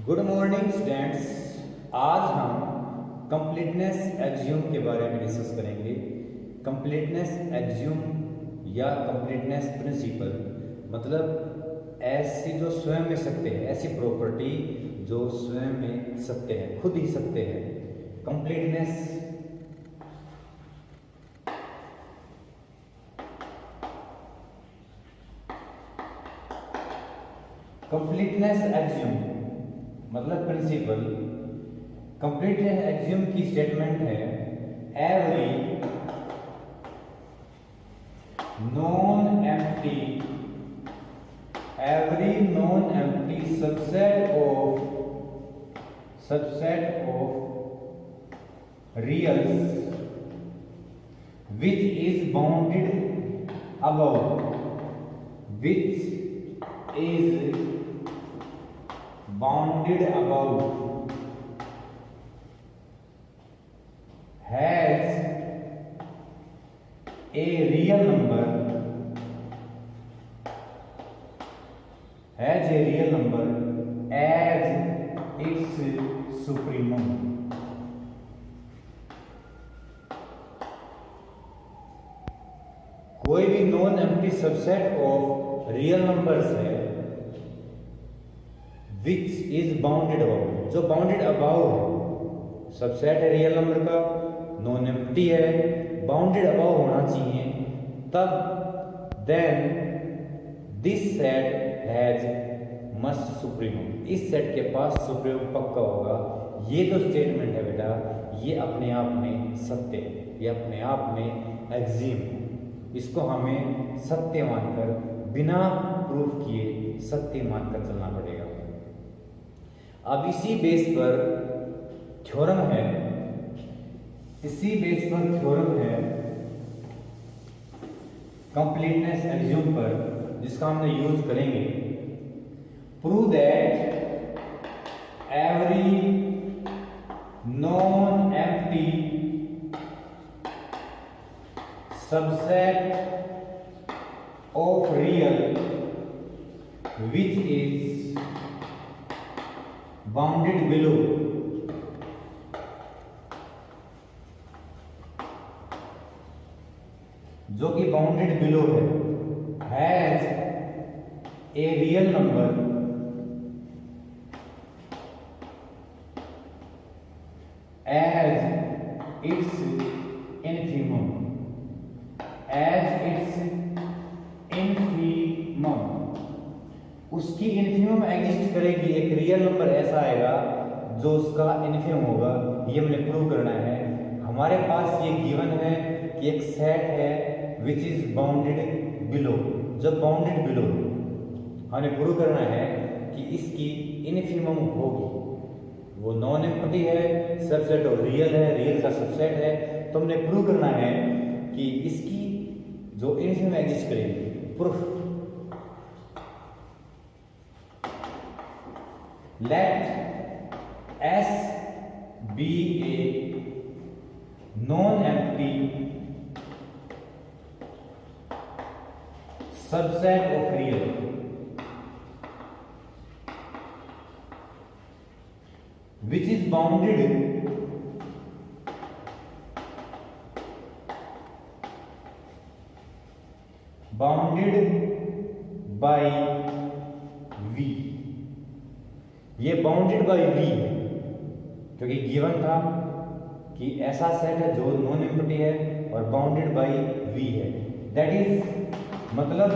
Good morning students. आज हम completeness axiom के बारे में डिस्कस करेंगे। कंप्लीटनेस एक्सियोम या कंप्लीटनेस प्रिंसिपल मतलब ऐसी जो स्वयं में सत्य है, ऐसी प्रॉपर्टी जो स्वयं में सत्य है, खुद ही सत्य है। कंप्लीटनेस एक्सियोम मतलब प्रिंसिपल। कंप्लीटनेस एक्सियोम की स्टेटमेंट है every non empty subset of reals which is bounded above has a real number as its supremum। कोई भी non empty subset of real numbers है विच इज बाउंडेड अबाउ, जो bounded above है। Subset है real number का, non empty है, bounded above होना चाहिए, तब then this set has must supremum. इस सेट के पास सुप्रीमम पक्का होगा। ये जो स्टेटमेंट है बेटा, ये अपने आप में सत्य है, ये अपने आप में एक्सियम है। इसको हमें सत्य मानकर, बिना प्रूफ किए सत्य मानकर चलना पड़ेगा। अब इसी बेस पर थ्योरम है, कंप्लीटनेस एक्सियोम पर, जिसका हमने यूज करेंगे। Prove that every non empty subset of real which is bounded below जो कि बाउंडेड बिलो है has a real number as its infimum, उसकी इन्फिमम एग्जिस्ट करेगी। एक रियल नंबर ऐसा आएगा जो उसका इन्फिमम होगा। ये हमने प्रूव करना है। हमारे पास ये गिवन है कि एक सेट है विच इज बाउंडेड बिलो, जब बाउंडेड बिलो हमें प्रूव करना है कि इसकी इन्फिमम होगी। वो नॉन एम्प्टी है, सबसेट और रियल है, रियल का सबसेट है, तो हमने प्रूव करना है कि इसकी जो इन्फिमम एग्जिस्ट करेगी। Proof let S be a non-empty subset of real which is bounded by V। ये बाउंडेड बाई वी है क्योंकि गिवन था कि ऐसा सेट है जो नॉन एम्प्टी है और बाउंडेड बाई वी है। दैट इज मतलब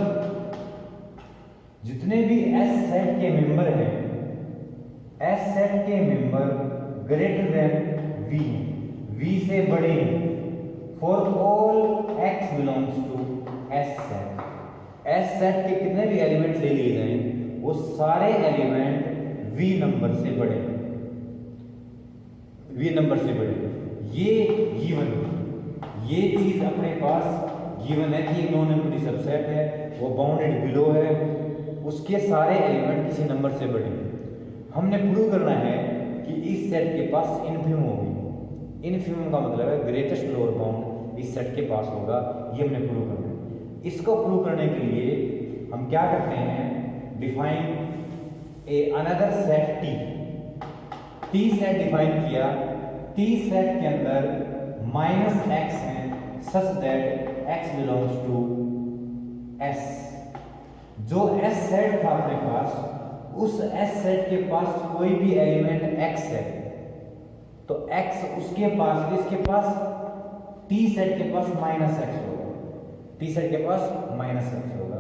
जितने भी एस सेट के मेंबर हैं, एस सेट के member greater than V, V से बड़े हैं for all X belongs to S set. S set के कितने भी एलिमेंट ले लिए जाएं, वो सारे एलिमेंट वी नंबर से बड़े, ये गिवन, ये चीज अपने पास गिवन है कि नॉन एम्प्टी सबसेट है, वो बाउंडेड बिलो है, उसके सारे एलिमेंट किसी नंबर से बड़े। हमने प्रूव करना है कि इस सेट के पास इन्फिमम होगी। इन्फिमम का मतलब है ग्रेटेस्ट लोअर बाउंड इस सेट के पास होगा। ये हमने प्रूव करना है। इसको प्रूव करने के लिए हम क्या करते हैं, define a another set T. T set define किया, टी सेट के अंदर माइनस एक्स है such that X belongs to S. जो एस सेट था अपने पास, उस एस सेट के पास कोई भी एलिमेंट एक्स है तो एक्स उसके पास, इसके पास टी सेट के पास माइनस एक्स होगा, टी सेट के पास माइनस एक्स होगा।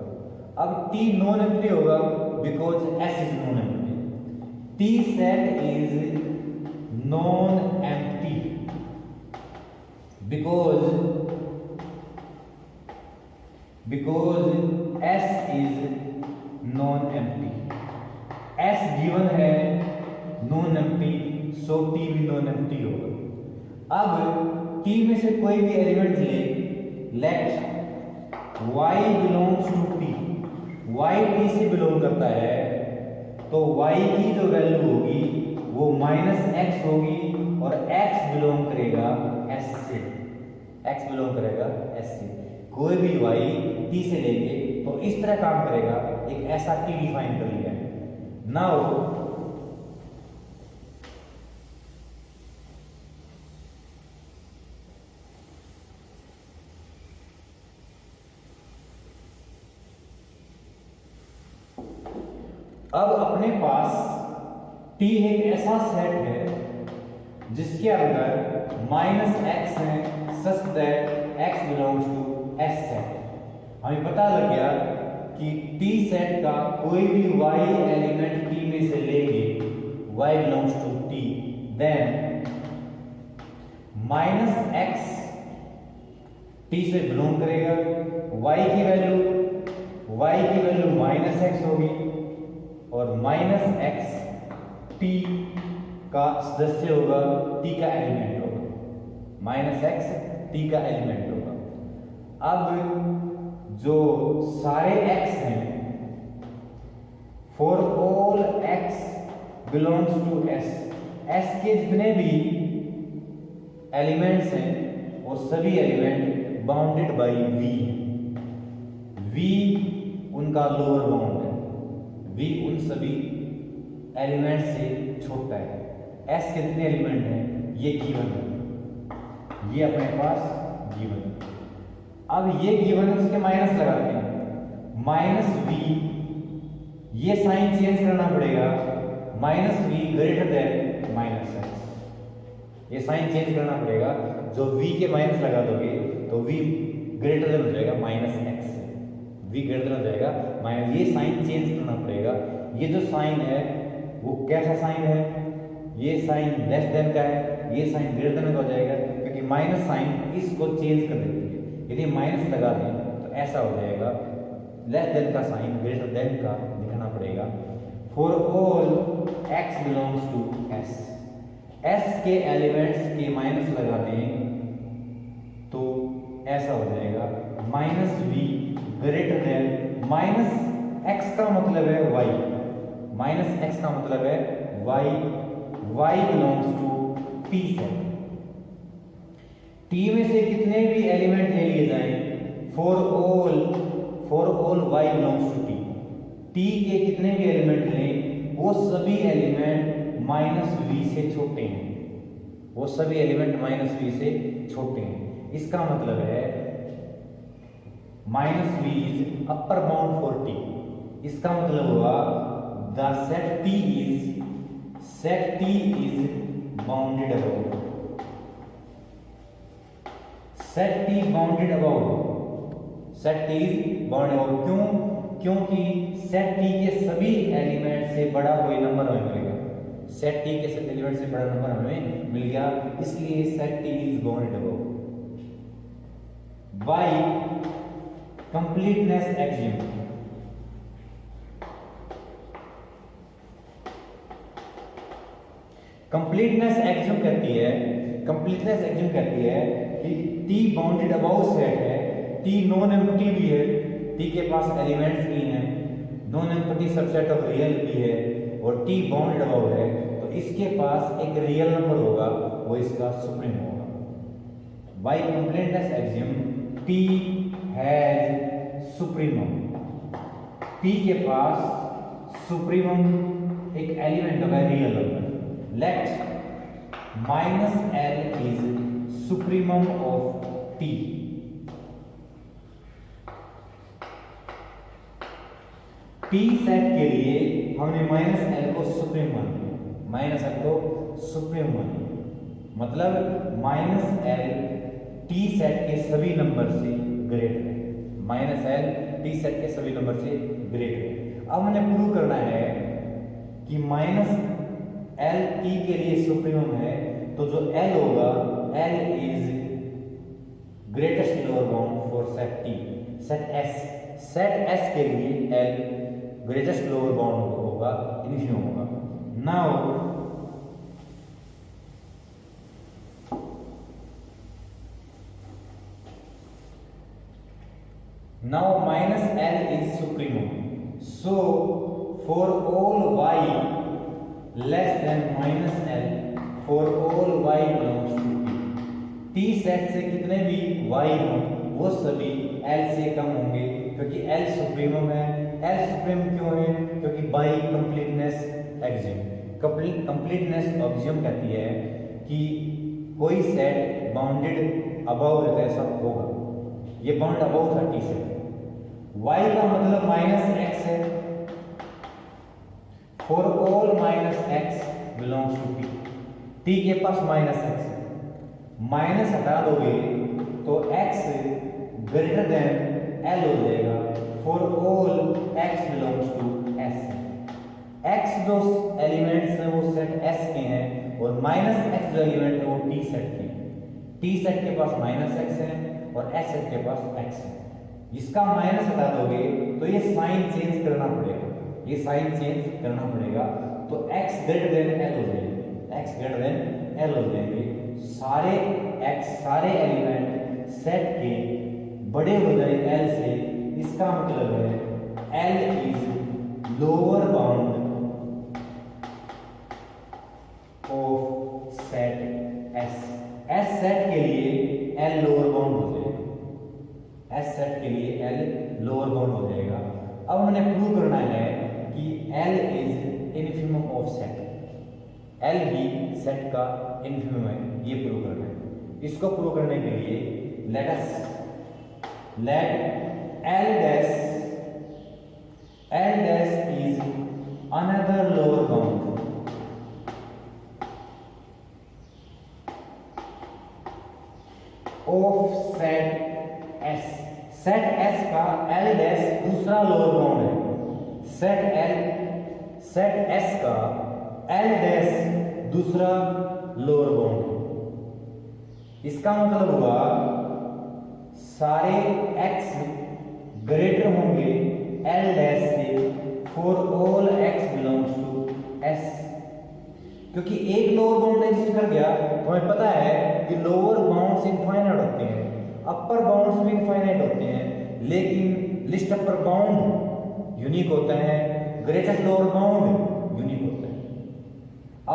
अब टी नॉन एम्प्टी होगा because S is non empty. T set is non empty because S is non-empty। S given है नॉन एम्प्टी, सो T भी नॉन एम्प्टी होगा। अब T में से कोई भी एलिमेंट ले, let Y belongs to T, Y T से बिलोंग करता है, तो Y की जो वैल्यू होगी वो माइनस एक्स होगी और x बिलोंग करेगा S से, x बिलोंग करेगा S से। कोई भी y t से लेंगे तो इस तरह काम करेगा, एक ऐसा t डिफाइन कर लिया है। नाउ अब अपने पास t एक ऐसा सेट है जिसके अंदर माइनस एक्स है such that x belongs to S set. हमें पता लग गया कि टी सेट का कोई भी y एलिमेंट टी में से लेंगे, y belongs to T, then minus X T से बिलोंग करेगा, y की वैल्यू माइनस एक्स होगी और माइनस एक्स टी का सदस्य होगा, टी का एलिमेंट होगा, माइनस एक्स टी का एलिमेंट होगा। अब जो सारे x हैं, for all x belongs to s, s के जितने भी एलिमेंट्स हैं वो सभी एलिमेंट बाउंडेड बाय v हैं। v उनका लोअर बाउंड है, v उन सभी एलिमेंट से छोटा है। s के जितने एलिमेंट हैं ये गिवन है, ये अपने पास गिवन है। अब ये गिवन है, उसके माइनस लगाते हैं, माइनस वी, ये साइन चेंज करना पड़ेगा, minus V greater than minus x, ये साइन चेंज करना पड़ेगा। जो v के माइनस लगा दोगे तो v ग्रेटर देन हो जाएगा minus x, v greater than हो जाएगा माइनस, ये साइन चेंज करना पड़ेगा। ये जो साइन है वो कैसा साइन है, ये साइन लेस देन का है, ये साइन ग्रेटर देन का हो जाएगा, क्योंकि माइनस साइन इसको चेंज कर देती है। यदि माइनस लगा दें तो ऐसा हो जाएगा, लेस देन का साइन ग्रेटर देन का लिखना पड़ेगा। For all x belongs to s, s के एलिमेंट्स के माइनस लगा दें तो ऐसा हो जाएगा, minus V greater than, minus x का मतलब है y, माइनस x का मतलब है y, y belongs to t set. T में से कितने भी एलिमेंट ले लिए जाएं, for all y belongs to T, T के कितने भी एलिमेंट लें वो सभी एलिमेंट माइनस वी से छोटे हैं, वो सभी एलिमेंट माइनस वी से छोटे हैं। इसका मतलब है minus V is upper bound for T, इसका मतलब हुआ the set T is bounded above, set T bounded above, set T is bounded above. क्यों? क्योंकि सेट टी के सभी एलिमेंट से बड़ा कोई नंबर हमें मिलेगा, सेट टी के सभी एलिमेंट से बड़ा नंबर हमें मिल गया, इसलिए set T is bounded above. By completeness axiom, completeness axiom कहती है कि टी बाउंडेड अबाउट सेट है, टी नॉन एम्प्टी भी है, टी के पास एलिमेंट्स भी हैं, non empty subset of real भी है, और टी बाउंडेड अबाउट है, तो इसके पास एक रियल नंबर होगा, वो इसका सुप्रीम होगा। By completeness axiom T has supremum, T के पास सुप्रीमम एक एलिमेंट होगा real number, let minus L is supremum of T. T set के लिए हमने माइनस एल को सुप्रीम मान लिया, माइनस एल को सुप्रीम मान लिया, मतलब माइनस एल टी सेट के सभी नंबर से ग्रेटर है, माइनस एल टी सेट के सभी नंबर से ग्रेटर है। अब हमने प्रूव करना है कि माइनस एल टी के लिए सुप्रीमम है, तो जो एल होगा L is greatest lower bound for set T. Set S के लिए एल ग्रेटेस्ट लोअर बाउंड होगा, इन्फिनिमम होगा। Now minus L is supremum. So for all y less than minus L, for all y belongs to T. T set से कितने भी y हों वो सभी L से कम होंगे, क्योंकि L सुप्रीमम है। L सुप्रीम क्यों है? क्योंकि by completeness axiom, completeness axiom कहती है कि कोई सेट बाउंडेड अबव रहता है सब होगा, ये बाउंड अबव था टी सेट। y का मतलब माइनस एक्स है, for all minus X belongs to T. T के पास माइनस एक्स है, माइनस हटा दोगे तो x ग्रेटर देन एल हो जाएगा, for all x belongs to s। x जो एलिमेंट्स हैं वो सेट s के हैं और माइनस x जो एलिमेंट है वो t सेट के हैं। t सेट के पास माइनस x है और s सेट के पास x है। इसका माइनस हटा दोगे तो ये साइन चेंज करना पड़ेगा, ये साइन चेंज करना पड़ेगा, तो x ग्रेटर देन l हो जाएगी, x ग्रेटर देन l हो जाएंगे। सारे x सारे एलिमेंट सेट के बड़े हो जाए l से, इसका मतलब है l is lower bound of set s। s set के लिए l लोअर बाउंड हो जाएगा, S सेट के लिए L लोअर बाउंड हो जाएगा। अब हमने प्रूव करना है कि L is infimum of set, L ही सेट का इन्फिनिमम है, ये प्रूव करना है। इसको प्रूव करने के लिए let L dash is another lower bound of set S। Set S का L डैश दूसरा लोअर बाउंड है, सेट S का L डैश दूसरा लोअर बाउंड है। इसका मतलब हुआ सारे x ग्रेटर होंगे L डैश से, for all x belongs to S। क्योंकि एक लोअर बाउंड एग्जिस्ट कर गया तो हमें पता है कि लोअर बाउंड्स इनफाइनाइट होते हैं, अपर बाउंड्स भी इनफाइनाइट होते हैं, लेकिन लिस्ट अपर बाउंड यूनिक होता है, ग्रेटेस्ट लोअर बाउंड यूनिक होता है।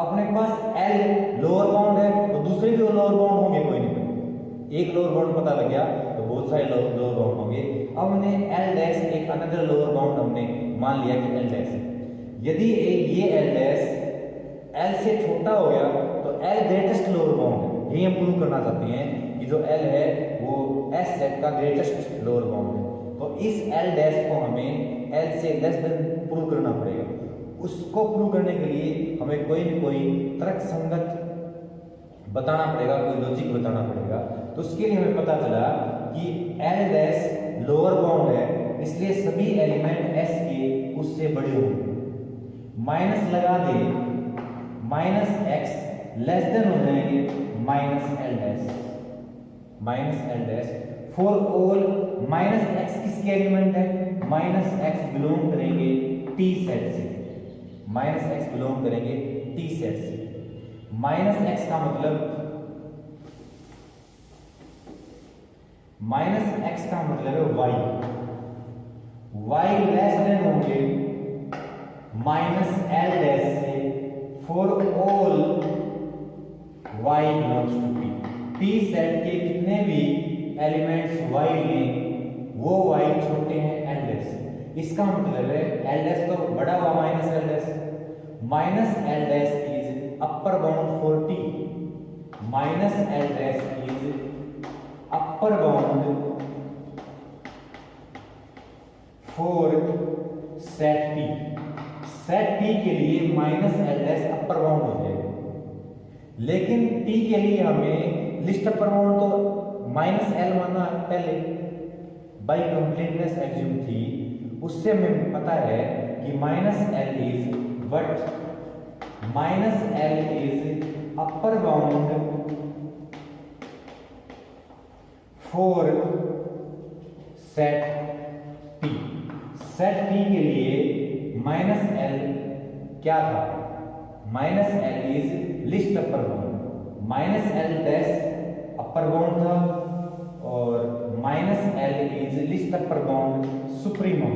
अपने पास L लोअर बाउंड है तो दूसरे भी लोअर बाउंड होंगे, कोई नहीं कोई, एक लोअर बाउंड पता लग गया तो बहुत सारे लोअर बाउंड होंगे। अब हमने L डैश एक अनदर लोअर बाउंड हमने मान लिया कि L डैश है। यदि ये L डैश L से छोटा हो गया तो L ग्रेटेस्ट लोअर बाउंड है, ये हम प्रूव करना चाहते हैं कि जो L है वो S सेट का ग्रेटेस्ट लोअर बाउंड है। तो इस L डैश को हमें L से लेस देन प्रूव करना पड़ेगा। उसको प्रूव करने के लिए हमें कोई न कोई तर्कसंगत बताना पड़ेगा, कोई लॉजिक बताना पड़ेगा। तो उसके लिए हमें पता चला कि L डैश लोअर बाउंड है, इसलिए सभी एलिमेंट S के उससे बड़े होंगे। माइनस लगा दे, माइनस x लेस देन हो जाएंगे minus L dash for all minus x किसके एलिमेंट है? माइनस x बिलोंग करेंगे t सेट से, माइनस x बिलोंग करेंगे t सेट से। माइनस x का मतलब है y लेस देन होंगे माइनस एल डैश से for all y belongs to t। t set के कितने भी एलिमेंट्स y लें वो y छोटे हैं l डैश से। इसका मतलब है l डैश तो बड़ा हुआ minus l dash is upper bound for t, minus L dash is upper bound for set t. Set t के लिए minus L dash upper bound हो जाएगा, लेकिन t के लिए हमें लिस्ट अपर बाउंड तो माइनस एल माना पहले बाई कंप्लीटनेस एज्यूम थी, उससे हमें पता है कि minus L is but minus L is upper bound for set t. Set t के लिए माइनस एल क्या था, minus L is list upper bound, minus L dash upper bound था और minus L is list upper bound supremum.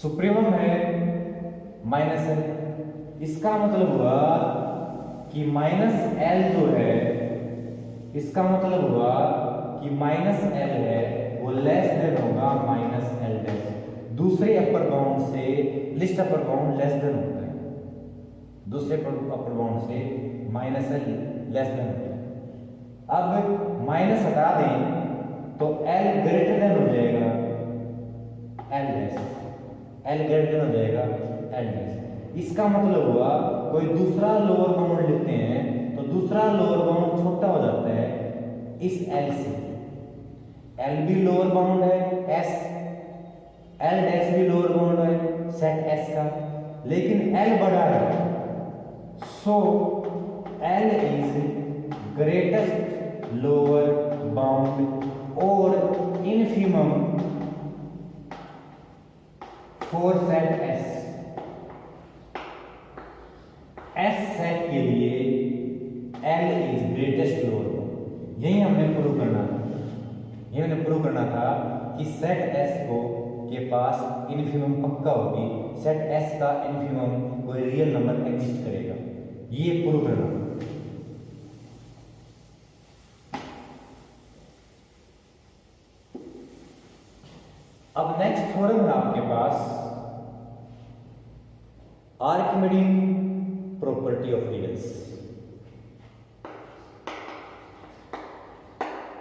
Supremum है minus L, इसका मतलब हुआ कि माइनस एल जो है, इसका मतलब हुआ कि माइनस एल है वो लेस देन होगा माइनस एल डैश। दूसरे अपर बाउंड से list upper bound less than होता है, दूसरे अपर बाउंड से माइनस एल लेस देन होता है। अब माइनस हटा दें तो एल ग्रेटर देन हो जाएगा एल डैश, एल ग्रेटर हो जाएगा एल डैश। इसका मतलब हुआ कोई दूसरा लोअर बाउंड लेते हैं तो दूसरा लोअर बाउंड छोटा हो जाता है इस एल से। एल भी लोअर बाउंड है एस, एल डैश भी लोअर बाउंड है सेट एस का, लेकिन एल बड़ा है, so L is greatest lower bound और infimum for set S. S set के लिए L is greatest lower bound. यही हमने प्रूव करना था, ये हमने प्रूव करना था कि सेट एस को के पास इनफीमम पक्का होगी, सेट एस का इनफीमम कोई रियल नंबर एग्जिस्ट करेगा, ये प्रूव करना। अब नेक्स्ट थ्योरम है आपके पास Archimedean property of reals.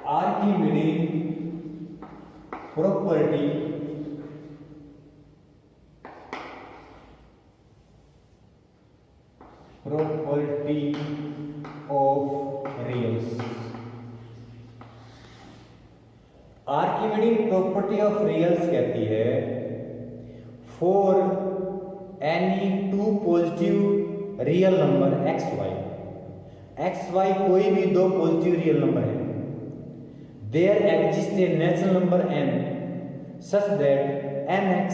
Archimedean property of reals. Archimedean property of reals कहती है for any two positive real number x y कोई भी दो पॉजिटिव रियल नंबर है, there exist a natural number n such that nx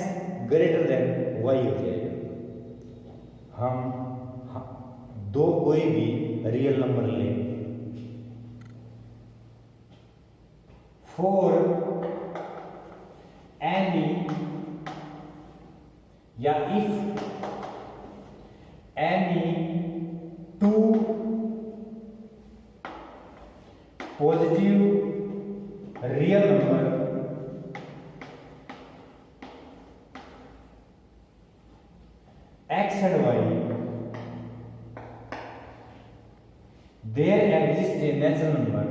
greater than y हो जाएगा। हम दो कोई भी रियल नंबर लें फॉर एनी या if any two positive real number x and y, there exists a natural number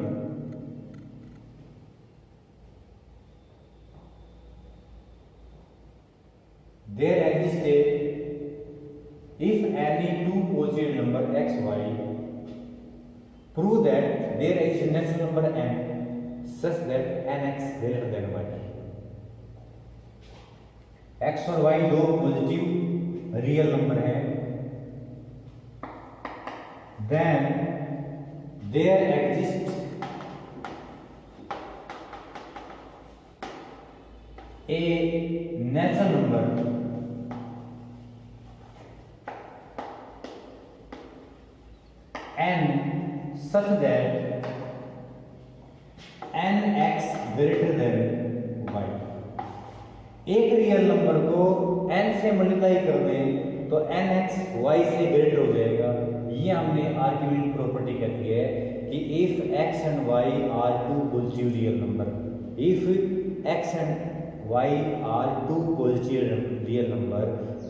if any two positive number x y, prove that there exists a natural number n such that nx greater than y। x और y दो positive real number है, then there exists a natural number n such that nx greater than y। एक real number को n से multiply कर दें तो nx y से ग्रेटर हो जाएगा। ये हमने आर्ग्यूमेंट प्रॉपर्टी कहती है कि if x and y are two positive real number, if x and y are two positive real number,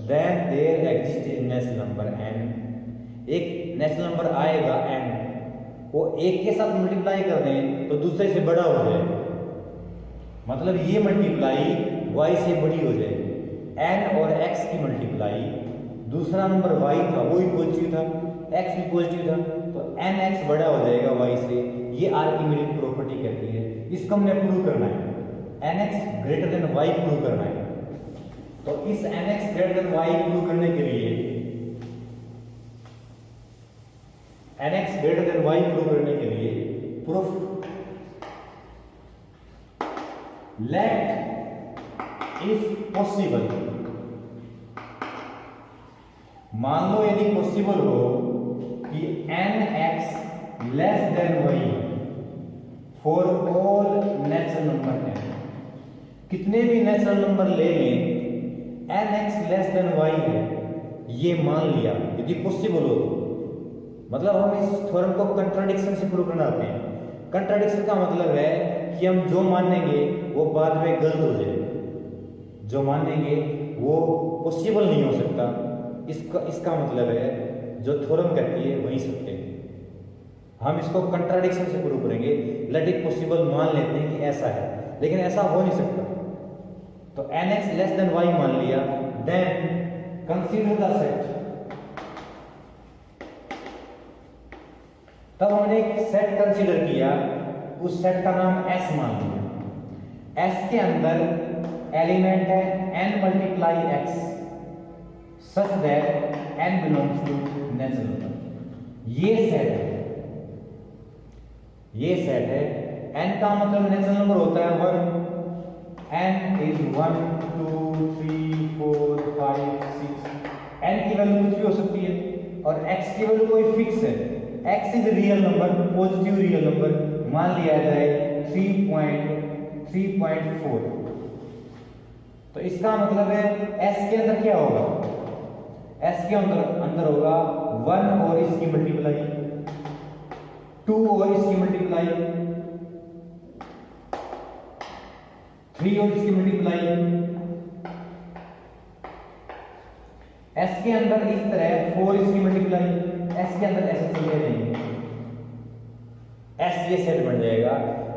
then there exist a natural number n, एक नेचुरल नंबर आएगा n, वो एक के साथ मल्टीप्लाई कर दें तो दूसरे से बड़ा हो जाए, मतलब ये मल्टीप्लाई y से बड़ी हो जाएगी। n और x की मल्टीप्लाई, दूसरा नंबर y था वो भी पॉजिटिव था, x भी पॉजिटिव था, तो nx बड़ा हो जाएगा y से। ये आर्किमिडीज प्रॉपर्टी कहती है, इसको हमने प्रूव करना है, nx greater than y prove करना है। तो इस nx greater than y prove करने के लिए, nx greater than y prove करने के लिए प्रूफ लेट इफ पॉसिबल, मान लो यदि पॉसिबल हो कि nx less than y for all natural number n, कितने भी नेचुरल नंबर ले लें nx लेस देन y है, ये मान लिया यदि पॉसिबल हो तो, मतलब हम इस थ्योरम को कंट्राडिक्शन से प्रूव करना चाहते हैं। कंट्राडिक्शन का मतलब है कि हम जो मानेंगे वो बाद में गलत हो जाए, जो मानेंगे वो पॉसिबल नहीं हो सकता, इसका मतलब है जो थ्योरम कहती है वही सत्य है। हम इसको कंट्राडिक्शन से प्रूव करेंगे। लेट इट पॉसिबल मान लेते हैं कि ऐसा है, लेकिन ऐसा हो नहीं सकता। तो nx लेस देन y मान लिया, देन कंसीडर द सेट, तब हमने एक सेट कंसीडर किया, उस सेट का नाम S मान लिया। S के अंदर एलिमेंट है n multiply x such that n belongs to natural number. ये सेट है, ये सेट है। n का मतलब नेचुरल नंबर होता है 1, n इज 1 2 3 4 5 6, n की वैल्यू कुछ भी हो सकती है, और x की वैल्यू कोई फिक्स है। x is real number, positive real number, मान लिया जाए 3.4। तो इसका मतलब है s के अंदर क्या होगा, s के अंदर होगा 1 और इसकी मल्टीप्लाई, 2 और इसकी मल्टीप्लाई, 3 और इसकी मल्टीप्लाई। s के अंदर इस तरह 4 इसकी मल्टीप्लाई, s के अंदर ऐसे चलते रहेंगे। s ये सेट बन जाएगा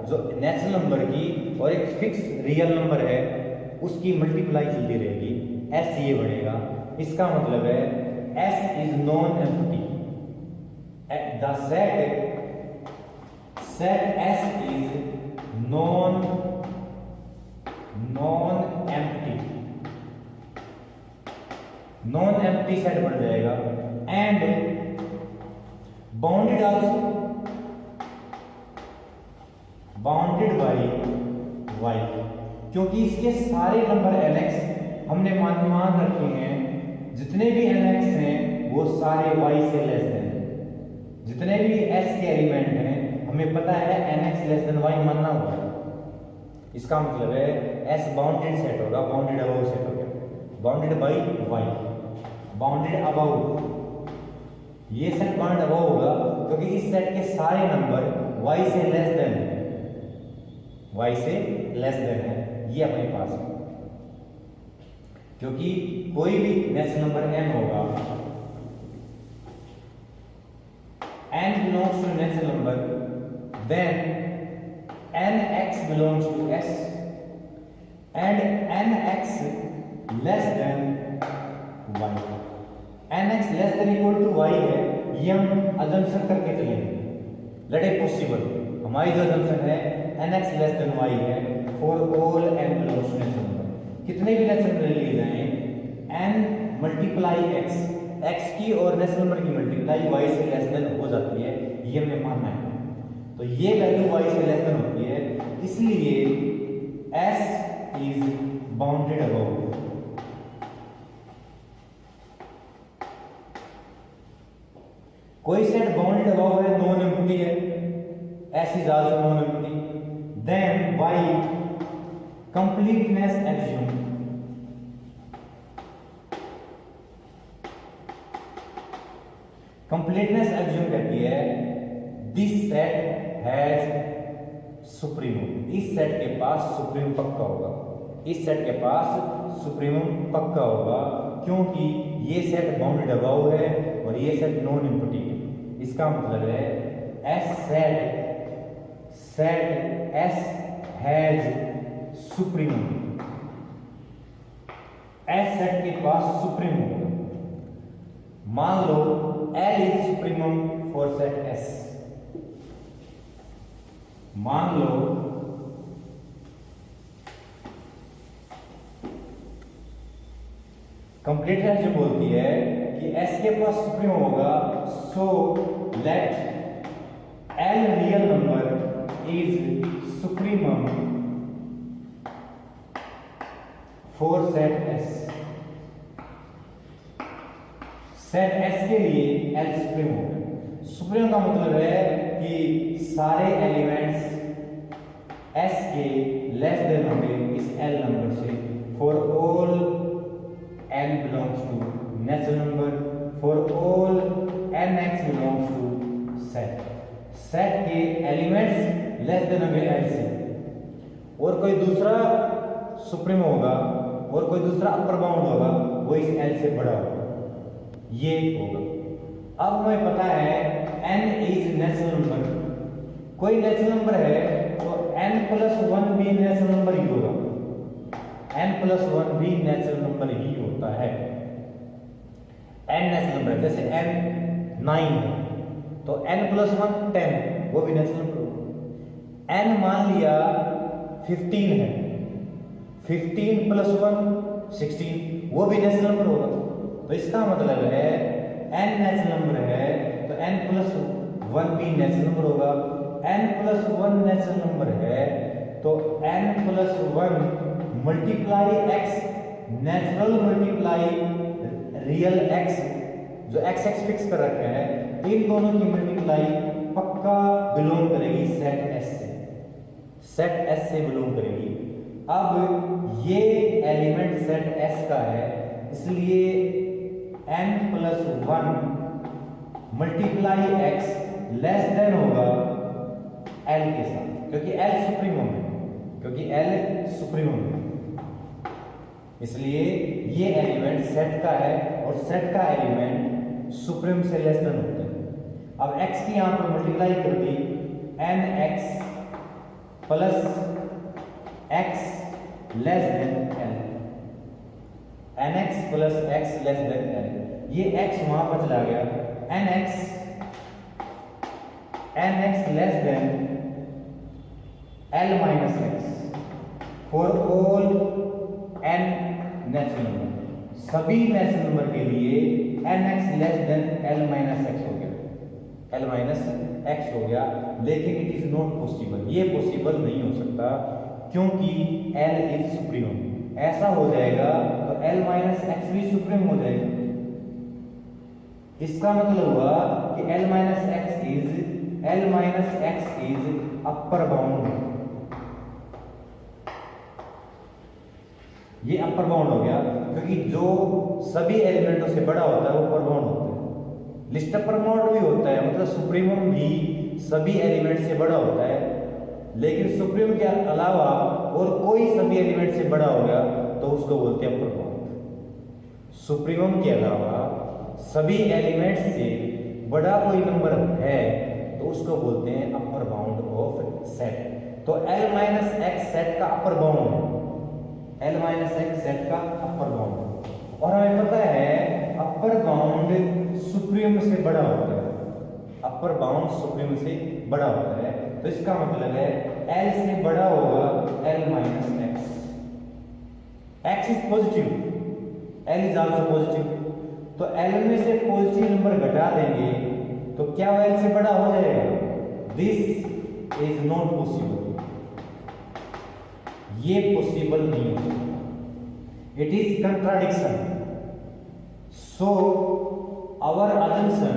जो नेचुरल नंबर की और एक फिक्स रियल नंबर है उसकी मल्टीप्लाई चलती रहेगी, s ये बनेगा। इसका मतलब है s is non empty, the set s is non empty, non empty set बन जाएगा। And bounded also, bounded by y, क्योंकि इसके सारे नंबर nx हमने मान रखे हैं, जितने भी nx हैं वो सारे y से लेस देन, जितने भी s के एलिमेंट हैं हमें पता है nx लेस देन y मानना होगा। इसका मतलब है s बाउंडेड सेट होगा, बाउंडेड अबव सेट होगा, bounded by y, bounded above. ये सेट बाउंडेड अबव होगा क्योंकि इस सेट के सारे नंबर y से लेस देन है, y से लेस देन है, ये अपने पास है। क्योंकि कोई भी नेचुरल नंबर n होगा, n belongs to natural number, then nx belongs to s and nx less than y, nx less than equal to y है, ये हम अजम्पशन करके चलेंगे। लेट इट पॉसिबल, हमारी जो अजम्पशन है nx लेस देन y है for all n belongs to natural number. कितने भी नेचुरल नंबर लिए जाएं n मल्टीप्लाई x की और नेचुरल नंबर की मल्टीप्लाई y से लेस देन हो जाती है, ये हमें मानना है। तो ये वैल्यू y से लेस देन होती है, इसलिए s इज बाउंडेड अबव। कोई सेट बाउंडेड अबव है, नॉन एम्प्टी है, s is also non empty, then by completeness axiom, completeness axiom कहती है this set has supremum, इस सेट के पास सुप्रीम पक्का होगा, इस सेट के पास सुप्रीमम पक्का होगा। क्योंकि ये सेट बाउंडेड अबाउ है और ये सेट नॉन एम्प्टी है। इसका मतलब है S set S has supremum, S set के पास सुप्रीम होगा। मान लो L is supremum for set S, मान लो कंप्लीट जो बोलती है कि S के पास सुप्रीम होगा, so let L real number is supremum for set S। Set S के लिए L सुप्रीम होगा। सुप्रीम का मतलब है कि सारे एलिमेंट्स S के लेस देन होंगे इस L नंबर से for all n belongs to natural number, for all nx belongs to set। Set के एलिमेंट्स लेस देन होंगे L से, और कोई दूसरा सुप्रीम होगा और कोई दूसरा अपर बाउंड होगा वो इस L से बड़ा होगा, ये होगा। अब हमें पता है n इज नेचुरल नंबर, कोई नेचुरल नंबर है तो n+1 भी नेचुरल नंबर ही होगा, n+1 भी नेचुरल नंबर ही होता है। n नेचुरल नंबर, जैसे n 9 है तो n+1 10, वो भी नेचुरल नंबर होगा। n मान लिया 15 है, 15+1 16, वो भी नेचुरल नंबर होगा। तो इसका मतलब है n नेचुरल नंबर है तो n+1 भी नेचुरल नंबर होगा, n+1 नेचुरल नंबर है तो n+1 multiply x, natural multiply real x, जो x फिक्स कर रखा है, इन दोनों की मल्टीप्लाई पक्का बिलोंग करेगी सेट S से, सेट S से बिलोंग करेगी। अब ये एलिमेंट सेट S का है, इसलिए n+1 multiply x less then होगा L के साथ, क्योंकि L सुप्रीमम है, क्योंकि L सुप्रीमम है, इसलिए ये एलिमेंट सेट का है और सेट का एलिमेंट सुप्रीम से लेस देन होता है। अब x की यहां पर मल्टीप्लाई कर दी, nx plus x less then L, nx plus x less then L, ये x वहां पर चला गया, nx less then L minus x for all n natural number, सभी नेचुरल नंबर के लिए nx less then L minus x हो गया, L माइनस x हो गया। लेकिन इट इज नॉट पॉसिबल, ये पॉसिबल नहीं हो सकता क्योंकि L इज सुप्रीम। ऐसा हो जाएगा तो L माइनस x भी सुप्रीम हो जाएगा। इसका मतलब हुआ कि L minus x is upper bound, ये अपर बाउंड हो गया, क्योंकि जो सभी एलिमेंटों से बड़ा होता है वो अपर बाउंड होता है। लिस्ट अपर बाउंड भी होता है, मतलब सुप्रीमम भी सभी एलिमेंट से बड़ा होता है, लेकिन सुप्रीम के अलावा और कोई सभी एलिमेंट से बड़ा हो गया तो उसको बोलते हैं अपर बाउंड। सुप्रीमम के अलावा सभी एलिमेंट से बड़ा कोई नंबर है तो उसको बोलते हैं अपर बाउंड ऑफ सेट। तो L माइनस एक्स सेट का अपर बाउंड है, L माइनस एक्स सेट का अपर बाउंड, और हमें पता है अपर बाउंड सुप्रीम से बड़ा होता है, अपर बाउंड सुप्रीम से बड़ा होता है। तो इसका मतलब है L से बड़ा होगा L minus x, x is positive, L is also positive, तो L में से पॉजिटिव नंबर घटा देंगे तो क्या वो L से बड़ा हो जाएगा? दिस इज नॉट पॉसिबल, ये पॉसिबल नहीं हो सकता, it is contradiction. So our assumption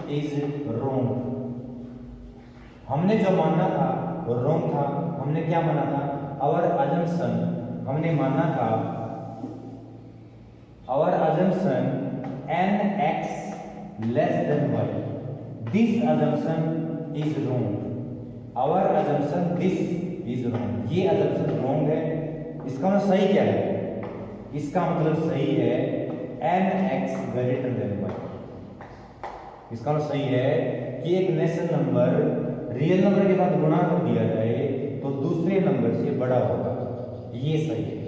is wrong। हमने जो माना था वो रॉन्ग था। हमने क्या माना था? आवर assumption, हमने माना था our assumption nx less than y, this assumption is wrong। Our assumption this is wrong, ये अजम्पशन रॉन्ग है। इसका मतलब सही क्या है? इसका मतलब सही है nx ग्रेटर देन y। इसका मतलब सही है कि एक नेचुरल नंबर रियल नंबर के साथ गुणा कर दिया जाए तो दूसरे नंबर से बड़ा होगा, ये सही है।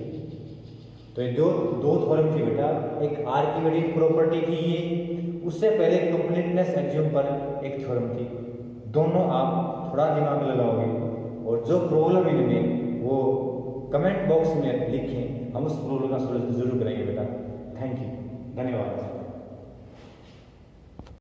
तो ये दो थ्योरम थी बेटा, एक आर्किमिडीज प्रॉपर्टी थी ये, उससे पहले कंप्लीटनेस एक्सियोम पर एक थ्योरम थी। दोनों आप थोड़ा दिमाग लगाओगे और जो प्रॉब्लम इनमें वो कमेंट बॉक्स में लिखें, हम उस प्रॉब्लम का सॉल्यूशन जरूर करेंगे बेटा। थैंक यू, धन्यवाद।